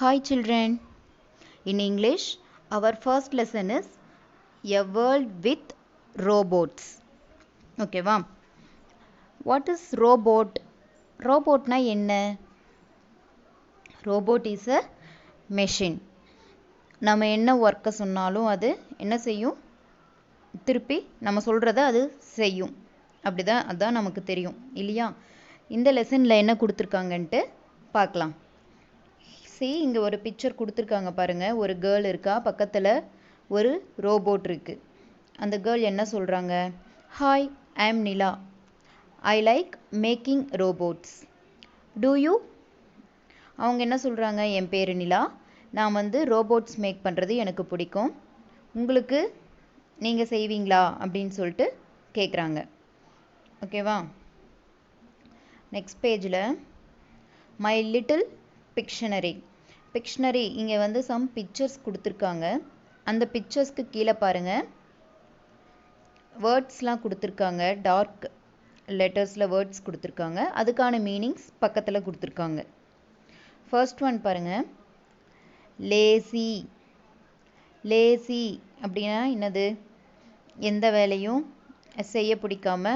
Hi children. In English, our first lesson is A World with Robots. Okay, va? What is robot? Robot na enna? Robot is a machine. நம்ம என்ன ஒர்க்கை சொன்னாலும் அது என்ன செய்யும், திருப்பி நம்ம சொல்கிறத அது செய்யும். அப்படிதான், அதுதான் நமக்கு தெரியும் இல்லையா? இந்த லெசனில் என்ன கொடுத்துருக்காங்கன்ட்டு பார்க்கலாம். இங்கே ஒரு பிக்சர் கொடுத்துருக்காங்க பாருங்கள். ஒரு கேர்ள் இருக்கா, பக்கத்தில் ஒரு ரோபோட் இருக்குது. அந்த கேர்ள் என்ன சொல்கிறாங்க? Hi, I am Nila. I like making robots. Do you? அவங்க என்ன சொல்கிறாங்க? என் பேர் நிலா, நான் வந்து ரோபோட்ஸ் மேக் பண்ணுறது எனக்கு பிடிக்கும். உங்களுக்கு நீங்கள் செய்வீங்களா அப்படின்னு சொல்லிட்டு கேட்குறாங்க. ஓகேவா? நெக்ஸ்ட் பேஜில் மை லிட்டில் பிக்ஷனரி. பிக்ஷனரி இங்கே வந்து சம் பிக்சர்ஸ் கொடுத்துருக்காங்க. அந்த பிக்சர்ஸ்க்கு கீழே பாருங்கள், வேர்ட்ஸ்லாம் கொடுத்துருக்காங்க. டார்க் லெட்டர்ஸில் வேர்ட்ஸ் கொடுத்துருக்காங்க. அதுக்கான மீனிங்ஸ் பக்கத்தில் கொடுத்துருக்காங்க. ஃபர்ஸ்ட் ஒன் பாருங்கள், லேசி. லேசி அப்படின்னா என்னது? எந்த வேலையும் செய்ய பிடிக்காம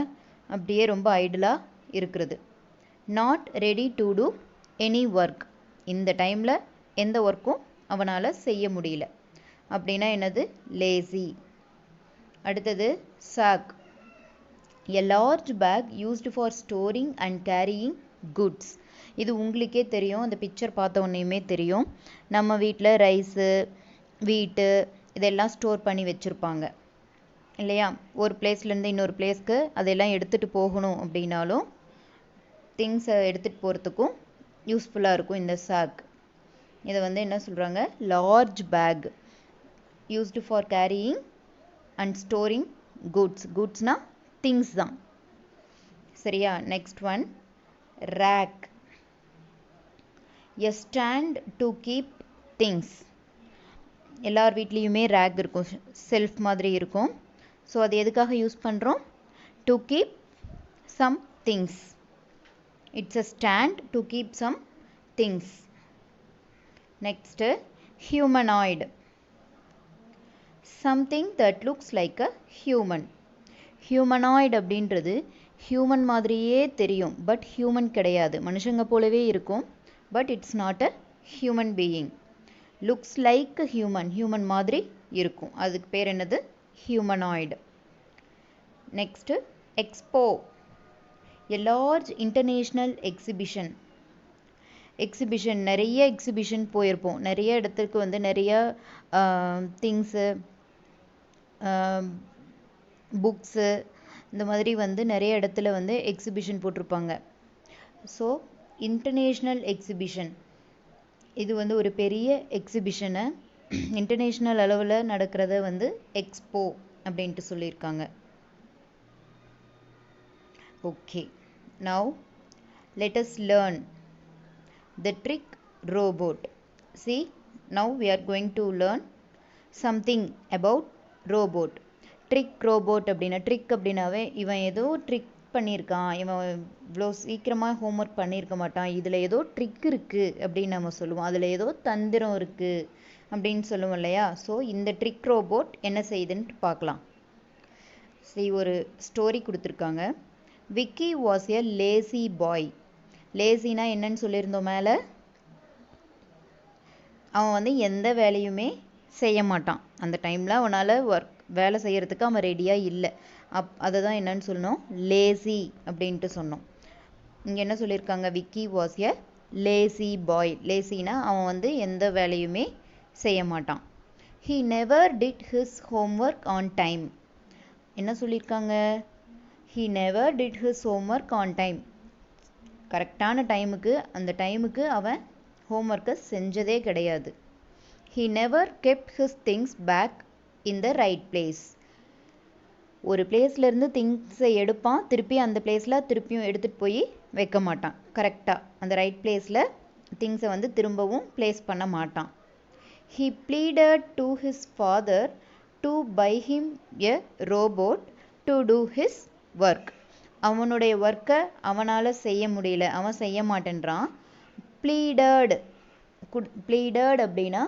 அப்படியே ரொம்ப ஐடலாக இருக்கிறது. Not ready to do any work. இந்த டைமில் எந்த ஒர்க்கும் அவனால் செய்ய முடியல அப்படின்னா என்னது? லேசி. அடுத்தது sack. A large bag used for storing and carrying goods. இது உங்களுக்கே தெரியும், அந்த பிக்சர் பார்த்த உடனேயுமே தெரியும். நம்ம வீட்டில் ரைஸு, வீட்டு இதெல்லாம் ஸ்டோர் பண்ணி வச்சுருப்பாங்க இல்லையா? ஒரு பிளேஸ்லேருந்து இன்னொரு பிளேஸ்க்கு அதெல்லாம் எடுத்துகிட்டு போகணும் அப்படின்னாலும் திங்ஸை எடுத்துகிட்டு போகிறதுக்கும் யூஸ்ஃபுல்லாக இருக்கும் இந்த சாக். இதை வந்து என்ன சொல்கிறாங்க? Large bag used for carrying and storing goods. குட்ஸ்னால் திங்ஸ் தான், சரியா? Next one, rack. A stand to keep things. எல்லார் வீட்லேயுமே ரேக் இருக்கும், செல்ஃப் மாதிரி இருக்கும். ஸோ அது எதுக்காக யூஸ் பண்ணுறோம்? To keep some things. It's a stand to keep some things. Next, humanoid. Something that looks like a human. Humanoid அப்படின்றது human மாதிரியே தெரியும், பட் ஹியூமன் கிடையாது. மனுஷங்க போலவே இருக்கும், but it's not a human being. Looks like human, human மாதிரி இருக்கும். அதுக்கு பேர் என்னது? Humanoid. Next, expo. A large international exhibition. Exhibition, நிறைய எக்ஸிபிஷன் போயிருப்போம். நிறைய இடத்துக்கு வந்து நிறைய திங்ஸு, புக்ஸு, இந்த மாதிரி வந்து நிறைய இடத்துல வந்து எக்ஸிபிஷன் போட்டிருப்பாங்க. ஸோ இன்டர்நேஷ்னல் எக்ஸிபிஷன், இது வந்து ஒரு பெரிய எக்ஸிபிஷனை இன்டர்நேஷ்னல் அளவில் நடக்கிறத வந்து எக்ஸ்போ அப்படின்ட்டு சொல்லியிருக்காங்க. Okay, now let us learn the trick robot. See, now we are going to learn something about robot. Trick robot அப்படின்னா, ட்ரிக் அப்படின்னாவே இவன் ஏதோ ட்ரிக் பண்ணியிருக்கான், இவன் இவ்வளோ சீக்கிரமாக ஹோம்ஒர்க் பண்ணியிருக்க மாட்டான், இதில் ஏதோ ட்ரிக் இருக்குது அப்படின்னு நம்ம சொல்லுவோம். அதில் ஏதோ தந்திரம் இருக்குது அப்படின்னு சொல்லுவோம் இல்லையா? ஸோ இந்த ட்ரிக் ரோபோட் என்ன செய்யுதுன்ட்டு பார்க்கலாம். சரி, ஒரு ஸ்டோரி கொடுத்துருக்காங்க. Vicky was a lazy boy. லேசினா என்னன்னு சொல்லியிருந்தோம் மேலே? அவன் வந்து எந்த வேலையுமே செய்ய மாட்டான். அந்த டைமில் அவனால் வேலை செய்கிறதுக்கு அவன் ரெடியாக இல்லை. அதை தான் என்னன்னு சொன்னோம்? லேசி அப்படின்ட்டு சொன்னோம். இங்கே என்ன சொல்லியிருக்காங்க? Vicky was a lazy boy. லேசினா அவன் வந்து எந்த வேலையுமே செய்ய மாட்டான். He never did his homework on time. என்ன சொல்லியிருக்காங்க? He never did his homework on time. கரெக்டான டைமுக்கு, அந்த டைமுக்கு அவன் ஹோம்ஒர்க்கை செஞ்சதே கிடையாது. He never kept his things back in the right place. ஒரு பிளேஸ்லேருந்து திங்ஸை எடுப்பான், திருப்பி அந்த பிளேஸில் திருப்பியும் எடுத்துகிட்டு போய் வைக்க மாட்டான். கரெக்டாக அந்த ரைட் பிளேஸில் திங்ஸை வந்து திரும்பவும் பிளேஸ் பண்ண மாட்டான். He pleaded to his father to buy him a robot to do his work. அவனுடைய ஒர்க்கை அவனால் செய்ய முடியல, அவன் செய்ய மாட்டேன்றான். ப்ளீடட், ப்ளீடட் அப்படின்னா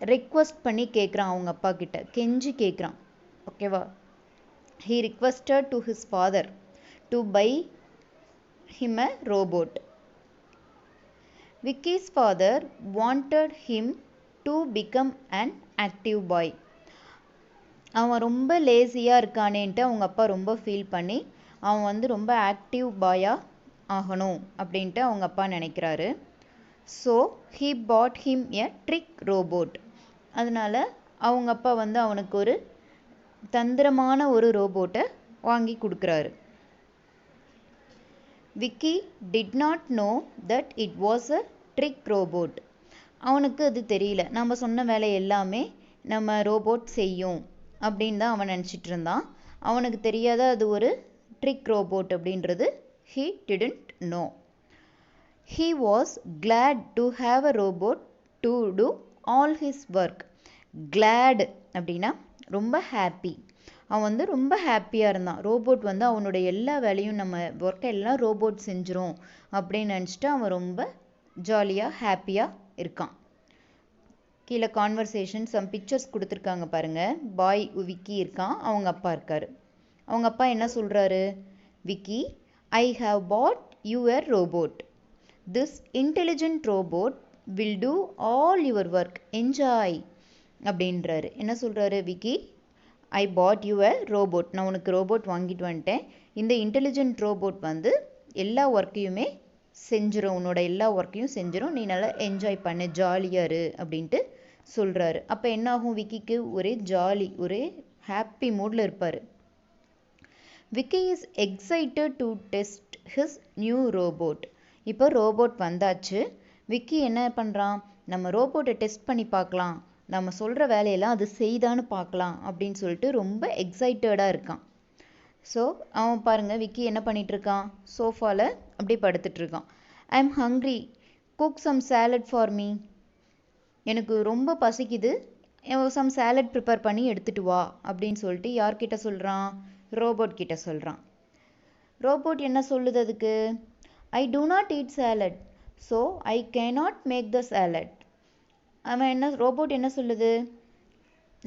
ரிக்வஸ்ட் பண்ணி கேட்குறான் அவங்க அப்பா கிட்ட, கெஞ்சி கேட்குறான். ஓகேவா? he requested to his father to buy him a robot. Vicky's father wanted him to become an active boy. அவன் ரொம்ப லேசியாக இருக்கானேன்ட்டு அவங்க அப்பா ரொம்ப ஃபீல் பண்ணி அவன் வந்து ரொம்ப ஆக்டிவ் பாயாக ஆகணும் அப்படின்ட்டு அவங்க அப்பா நினைக்கிறாரு. So he bought him a trick robot. அதனால் அவங்க அப்பா வந்து அவனுக்கு ஒரு தந்திரமான ஒரு ரோபோட்டை வாங்கி கொடுக்குறாரு. Vicky did not know that it was a trick robot. அவனுக்கு அது தெரியல, நம்ம சொன்ன வேலை எல்லாமே நம்ம ரோபோட் செய்யும் அப்படின்னு தான் அவன் நினச்சிட்டு இருந்தான். அவனுக்கு தெரியாத அது ஒரு ட்ரிக் ரோபோட் அப்படின்றது. he didn't know. he was glad to have a robot to do all his work. glad அப்படின்னா ரொம்ப ஹாப்பி. அவன் வந்து ரொம்ப ஹாப்பியாக இருந்தான். ரோபோட் வந்து அவனோட எல்லா வேலையும் நம்ம ஒர்க்கை எல்லாம் ரோபோட் செஞ்சிரும் அப்படின்னு நினச்சிட்டு அவன் ரொம்ப ஜாலியாக ஹாப்பியாக இருக்கான். கீழே கான்வர்சேஷன் சம் பிக்சர்ஸ் கொடுத்துருக்காங்க பாருங்கள். பாய் விக்கி இருக்கான், அவங்க அப்பா இருக்கார். அவங்க அப்பா என்ன சொல்கிறாரு? Vicky, I have pot you a robot. this intelligent robot will do all your work. enjoy அப்படின்றாரு. என்ன சொல்கிறாரு விக்கி? ஐ பாட் யூ a robot. நான் உனக்கு ரோபோட் வாங்கிட்டு வந்துட்டேன். இந்த இன்டெலிஜென்ட் ரோபோட் வந்து எல்லா ஒர்க்கையுமே செஞ்சிடும், உன்னோட எல்லா ஒர்க்கையும் செஞ்சிடும், நீ நல்லா என்ஜாய் பண்ணு, ஜாலியாக இரு அப்படின்ட்டு சொல்கிறாரு. அப்போ என்ன ஆகும்? விக்கிக்கு ஒரே ஜாலி, ஒரே ஹாப்பி மூடில் இருப்பார். Vicky is excited to test his new robot. இப்போ ரோபோட் வந்தாச்சு. விக்கி என்ன பண்ணுறான்? நம்ம ரோபோட்டை டெஸ்ட் பண்ணி பார்க்கலாம், நம்ம சொல்கிற வேலையெல்லாம் அது செய்தான்னு பார்க்கலாம் அப்படின்னு சொல்லிட்டு ரொம்ப எக்ஸைட்டடாக இருக்கான். ஸோ அவன் பாருங்கள், விக்கி என்ன பண்ணிகிட்ருக்கான்? சோஃபாவில் அப்படியே படுத்துட்ருக்கான். I am hungry, cook some salad for me. எனக்கு ரொம்ப பசிக்குது, சம் சாலட் ப்ரிப்பேர் பண்ணி எடுத்துகிட்டு வா அப்படின்னு சொல்லிட்டு யார்கிட்ட சொல்கிறான்? ரோபோட் கிட்ட சொல்கிறான். ரோபோட் என்ன சொல்லுது அதுக்கு? ஐ do not eat salad, so I cannot make the salad. அவன் என்ன, ரோபோட் என்ன சொல்லுது?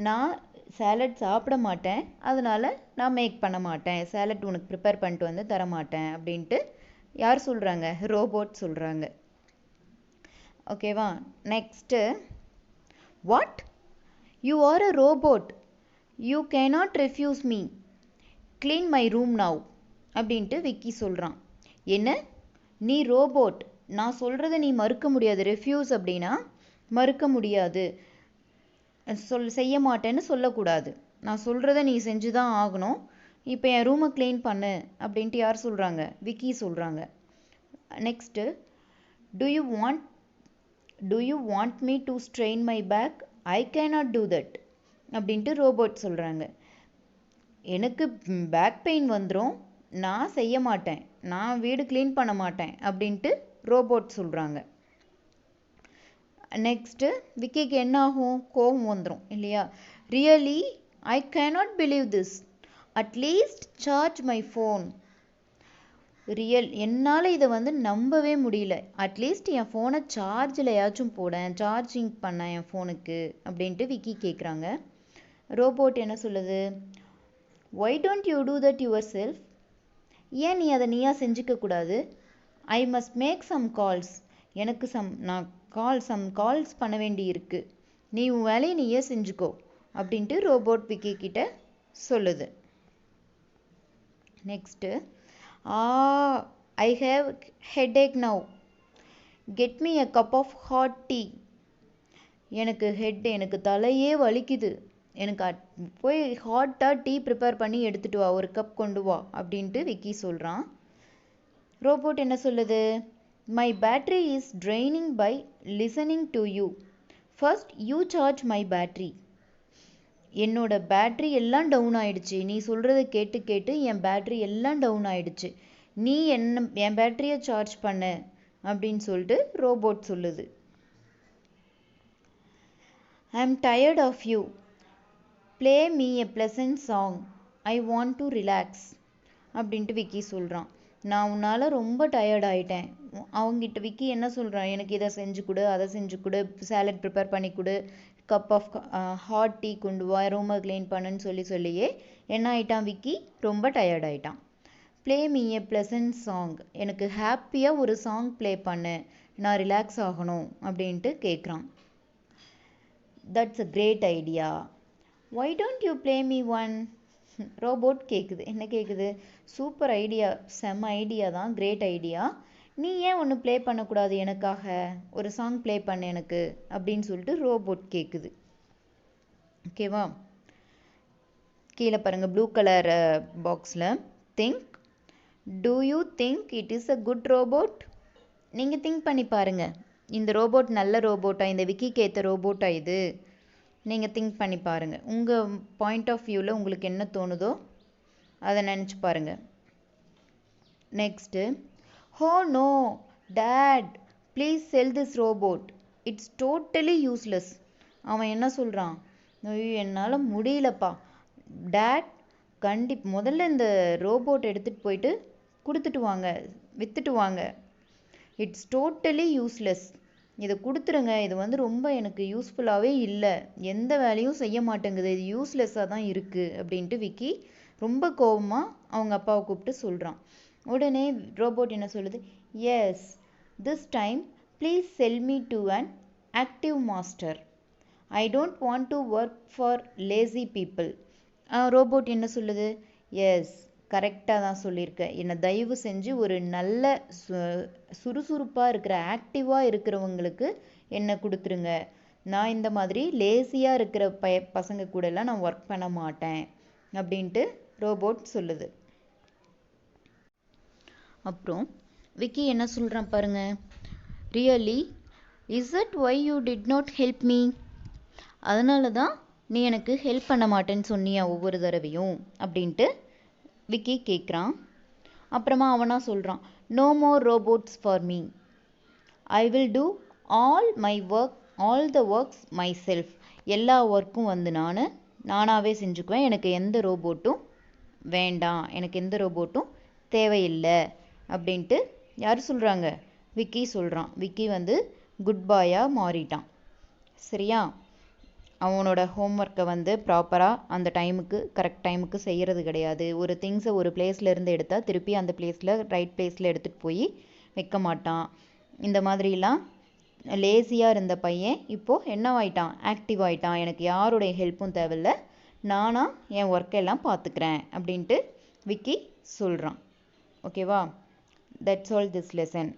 நான் சாலட் சாப்பிட மாட்டேன், அதனால் நான் மேக் பண்ண மாட்டேன், சாலட் உனக்கு ப்ரிப்பேர் பண்ணிட்டு வந்து தர மாட்டேன் அப்படின்ட்டு யார் சொல்கிறாங்க? ரோபோட் சொல்கிறாங்க. ஓகேவா? Next, what, you are a robot, you cannot refuse me, clean my room now அப்படின்ட்டு விக்கி சொல்கிறான். என்ன, நீ ரோபோட், நான் சொல்கிறத நீ மறுக்க முடியாது. ரெஃப்யூஸ் அப்படின்னா மறுக்க முடியாது, செய்ய மாட்டேன்னு சொல்லக்கூடாது. நான் சொல்கிறத நீ செஞ்சு தான் ஆகணும். இப்போ என் ரூமை க்ளீன் பண்ணு அப்படின்ட்டு யார் சொல்கிறாங்க? விக்கி சொல்கிறாங்க. Next, do you want me to strain my back, I cannot do that அப்படின்ட்டு ரோபோட் சொல்கிறாங்க. எனக்கு பேக் பெயின் வந்துடும், நான் செய்ய மாட்டேன், நான் வீடு க்ளீன் பண்ண மாட்டேன் அப்படின்ட்டு ரோபோட் சொல்கிறாங்க. நெக்ஸ்ட்டு, விக்கிக்கு என்ன ஆகும்? கோபம் வந்துடும் இல்லையா? Really I cannot believe this, at least charge my phone. என்னால் இதை வந்து நம்பவே முடியல, அட்லீஸ்ட் என் ஃபோனை சார்ஜில் போடேன், சார்ஜிங் பண்ண என் ஃபோனுக்கு அப்படின்ட்டு விக்கி கேட்குறாங்க. ரோபோட் என்ன சொல்லுது? Why don't you do that yourself, ஏன் நீ அதை நீயா செஞ்சுக்க கூடாது? I must make some calls, எனக்கு நான் சம் கால்ஸ் பண்ண வேண்டி இருக்கு, நீ உன் வேலையை நீயே செஞ்சுக்கோ அப்படின்ட்டு ரோபோட் விக்கி கிட்ட சொல்லுது. Next, I have headache now, get me a cup of hot tea. எனக்கு தலையே வலிக்குது, எனக்கு போய் ஹாட்டாக டீ ப்ரிப்பேர் பண்ணி எடுத்துகிட்டு வா, ஒரு கப் கொண்டு வா அப்படின்ட்டு விக்கி சொல்கிறான். ரோபோட் என்ன சொல்லுது? My battery is draining by listening to you, first you charge my battery. என்னோட பேட்ரி எல்லாம் டவுன் ஆயிடுச்சு, நீ சொல்கிறத கேட்டு கேட்டு என் பேட்ரி எல்லாம் டவுன் ஆயிடுச்சு, நீ என் பேட்டரியை சார்ஜ் பண்ணு அப்படின்னு சொல்லிட்டு ரோபோட் சொல்லுது. I am tired of you, play me a pleasant song, I want to relax அப்படின்ட்டு விக்கி சொல்கிறான். நான் உன்னால் ரொம்ப டயர்ட் ஆகிட்டேன். அவங்ககிட்ட விக்கி என்ன சொல்கிறான், எனக்கு இதை செஞ்சு கொடு, அதை செஞ்சு கொடு, சேலட் ப்ரிப்பேர் பண்ணி கொடு, கப் ஆஃப் ஹாட் டீ கொண்டு வா, ரூமை க்ளீன் பண்ணுன்னு சொல்லியே என்ன ஆகிட்டான் விக்கி, ரொம்ப டயர்ட் ஆகிட்டான். ப்ளே மீ ஏ ப்ளசன்ட் சாங், எனக்கு ஹாப்பியாக ஒரு சாங் ப்ளே பண்ணு, நான் ரிலாக்ஸ் ஆகணும் அப்படின்ட்டு கேட்குறான். That's a great idea, why don't you play me one. Robot கேட்குது, என்ன கேட்குது, சூப்பர் ஐடியா, செம்ம ஐடியா தான், கிரேட் ஐடியா, நீ ஏன் ஒன்று ப்ளே பண்ணக்கூடாது, எனக்காக ஒரு சாங் ப்ளே பண்ணு எனக்கு அப்படின்னு சொல்லிட்டு ரோபோட் கேட்குது. ஓகேவா, கீழே பாருங்கள் ப்ளூ கலர் பாக்ஸில் think, do you think it is a good robot. நீங்கள் திங்க் பண்ணி பாருங்கள், இந்த ரோபோட் நல்ல ரோபோட்டா, இந்த விக்கிக்கு ஏற்ற ரோபோட்டா இது, நீங்கள் திங்க் பண்ணி பாருங்கள். உங்கள் பாயிண்ட் ஆஃப் வியூவில் உங்களுக்கு என்ன தோணுதோ அதை நினச்சி பாருங்கள். Next, oh no dad please sell this robot, it's totally useless. அவன் என்ன சொல்கிறான், ஐயோ என்னால் முடியலப்பா டேட், முதல்ல இந்த ரோபோட் எடுத்துகிட்டு போயிட்டு கொடுத்துட்டு வாங்க, விற்றுட்டு வாங்க, இட்ஸ் டோட்டலி யூஸ்லெஸ், இதை கொடுத்துருங்க, இது வந்து ரொம்ப எனக்கு யூஸ்ஃபுல்லாகவே இல்லை, எந்த வேலையும் செய்ய மாட்டேங்குது, இது யூஸ்லெஸ்ஸாக தான் இருக்குது அப்படின்ட்டு விக்கி ரொம்ப கோபமாக அவங்க அப்பாவை கூப்பிட்டு சொல்கிறான். உடனே ரோபோட் என்ன சொல்லுது, yes this time please sell me to an active master, I don't want to work for lazy people. Robot என்ன சொல்லுது, எஸ் கரெக்டாக தான் சொல்லியிருக்கேன், என்னை தயவு செஞ்சு ஒரு நல்ல சுறுசுறுப்பாக இருக்கிற ஆக்டிவாக இருக்கிறவங்களுக்கு என்னை கொடுத்துருங்க, நான் இந்த மாதிரி லேசியாக இருக்கிற பசங்க கூடலாம் நான் ஒர்க் பண்ண மாட்டேன் அப்படின்ட்டு ரோபோட் சொல்லுது. அப்புறம் விக்கி என்ன சொல்கிறான் பாருங்க, really is it why you did not help me, அதனால தான் நீ எனக்கு ஹெல்ப் பண்ண மாட்டேன்னு சொன்னியா ஒவ்வொரு தடவையும் அப்படின்ட்டு விக்கி கேட்குறான். அப்புறமா அவனா சொல்கிறான், no more robots for me, I will do all my work, all the works myself, எல்லா ஒர்க்கும் வந்து நானாகவே செஞ்சுக்குவேன், எனக்கு எந்த ரோபோட்டும் வேண்டாம், எனக்கு எந்த ரோபோட்டும் தேவையில்லை அப்படின்ட்டு யார் சொல்கிறாங்க, விக்கி சொல்கிறான். விக்கி வந்து குட் பாயாக மாறிட்டான். சரியா, அவனோட ஹோம்ஒர்க்கை வந்து ப்ராப்பராக அந்த டைமுக்கு கரெக்ட் டைமுக்கு செய்கிறது கிடையாது, ஒரு திங்ஸை ஒரு பிளேஸ்லேருந்து எடுத்தால் திருப்பி அந்த பிளேஸில் ரைட் பிளேஸில் எடுத்துகிட்டு போய் வைக்க மாட்டான். இந்த மாதிரிலாம் லேசியாக இருந்த பையன் இப்போது என்னவாயிட்டான், ஆக்டிவ் ஆகிட்டான், எனக்கு யாருடைய ஹெல்ப்பும் தேவையில்லை, நானாக என் ஒர்க்கெல்லாம் பார்த்துக்கிறேன் அப்படின்ட்டு விக்கி சொல்கிறான். ஓகேவா, தட்ஸ் ஆல் திஸ் லெசன்.